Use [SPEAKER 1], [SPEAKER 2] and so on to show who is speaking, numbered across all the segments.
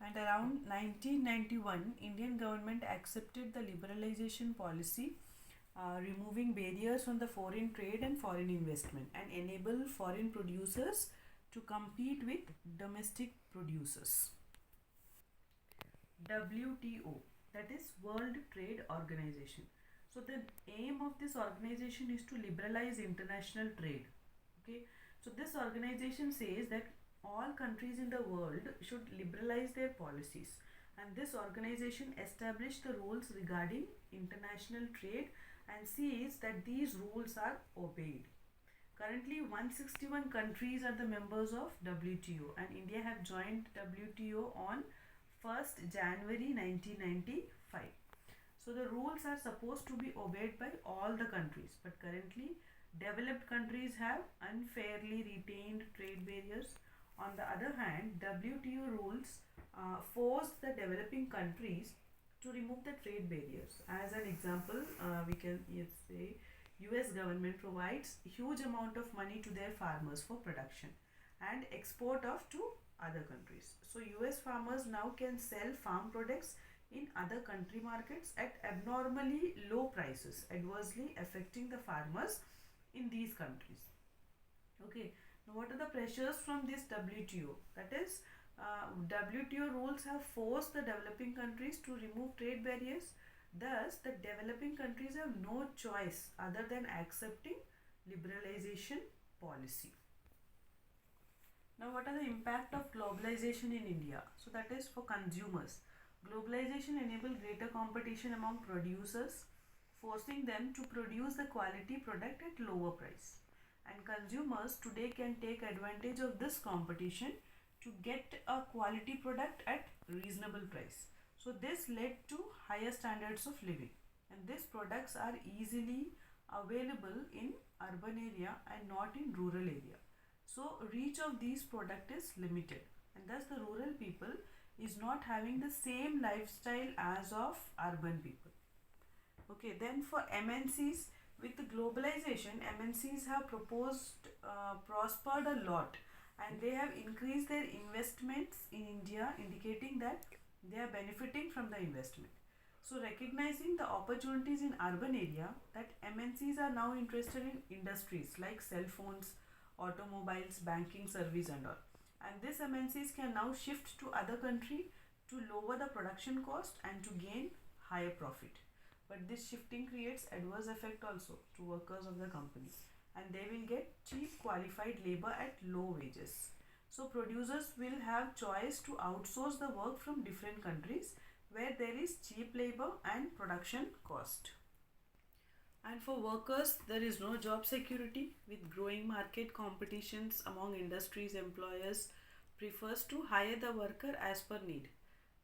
[SPEAKER 1] And around 1991, Indian government accepted the liberalization policy, removing barriers on the foreign trade and foreign investment, and enable foreign producers to compete with domestic producers. WTO, that is World Trade Organization. So the aim of this organization is to liberalize international trade. Okay, so this organization says that all countries in the world should liberalize their policies, and this organization established the rules regarding international trade and sees that these rules are obeyed. Currently, 161 countries are the members of WTO, and India have joined WTO on 1st January 1995. So the rules are supposed to be obeyed by all the countries, but currently developed countries have unfairly retained trade barriers. On the other hand, WTO rules force the developing countries to remove the trade barriers. As an example, we can say US government provides huge amount of money to their farmers for production and export of to other countries. So US farmers now can sell farm products in other country markets at abnormally low prices, adversely affecting the farmers in these countries. Okay, now what are the pressures from this WTO? That is, WTO rules have forced the developing countries to remove trade barriers. Thus, the developing countries have no choice other than accepting liberalization policy. Now, what are the impact of globalization in India? So that is for consumers. Globalization enables greater competition among producers, forcing them to produce the quality product at lower price. And consumers today can take advantage of this competition to get a quality product at reasonable price. So this led to higher standards of living, and these products are easily available in urban area and not in rural area. So reach of these product is limited, and thus the rural people is not having the same lifestyle as of urban people. Okay, then for MNCs, with the globalization, MNCs have prospered a lot, and they have increased their investments in India, indicating that they are benefiting from the investment. So recognizing the opportunities in urban area, that MNCs are now interested in industries like cell phones, automobiles, banking service and all. And these MNCs can now shift to other country to lower the production cost and to gain higher profit. But this shifting creates adverse effect also to workers of the company, and they will get cheap qualified labor at low wages. So producers will have choice to outsource the work from different countries where there is cheap labor and production cost. And for workers, there is no job security. With growing market competitions among industries, employers prefers to hire the worker as per need.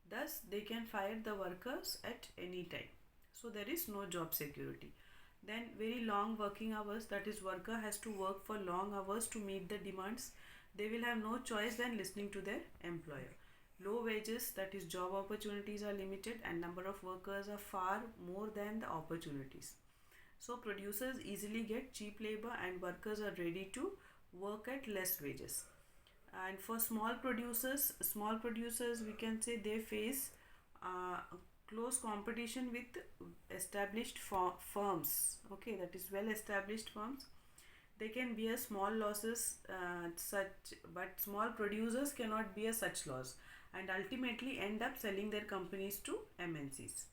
[SPEAKER 1] Thus, they can fire the workers at any time. So there is no job security. Then very long working hours, that is worker has to work for long hours to meet the demands. They will have no choice than listening to their employer. Low wages, that is job opportunities are limited and number of workers are far more than the opportunities. So producers easily get cheap labor and workers are ready to work at less wages. And for small producers we can say they face close competition with established firms. Okay, that is well established firms. They can bear small losses, but small producers cannot bear such loss and ultimately end up selling their companies to MNCs.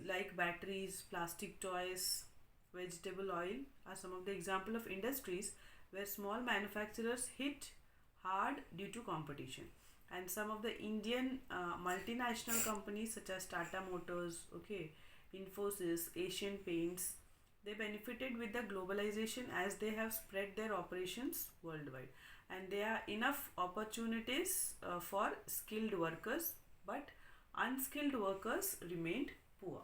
[SPEAKER 1] Like batteries, plastic toys, vegetable oil are some of the example of industries where small manufacturers hit hard due to competition. And some of the Indian multinational companies such as Tata Motors, okay, Infosys, Asian Paints, they benefited with the globalization as they have spread their operations worldwide, and there are enough opportunities for skilled workers, but unskilled workers remained poor.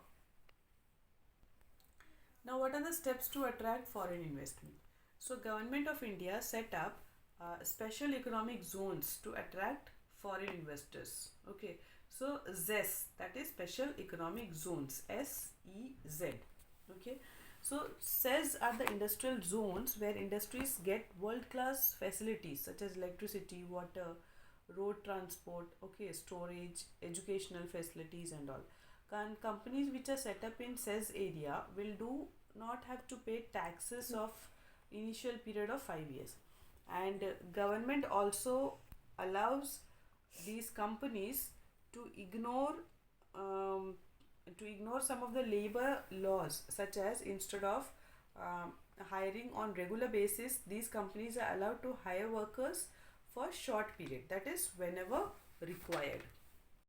[SPEAKER 1] Now, what are the steps to attract foreign investment? So, Government of India set up special economic zones to attract foreign investors. Okay, so ZES, that is Special Economic Zones, SEZ. Okay, so SEZ are the industrial zones where industries get world class facilities such as electricity, water, road transport, okay, storage, educational facilities and all. Companies which are set up in CES area will do not have to pay taxes of initial period of 5 years. And government also allows these companies to ignore um, some of the labor laws, such as instead of hiring on regular basis, these companies are allowed to hire workers for short period, that is whenever required.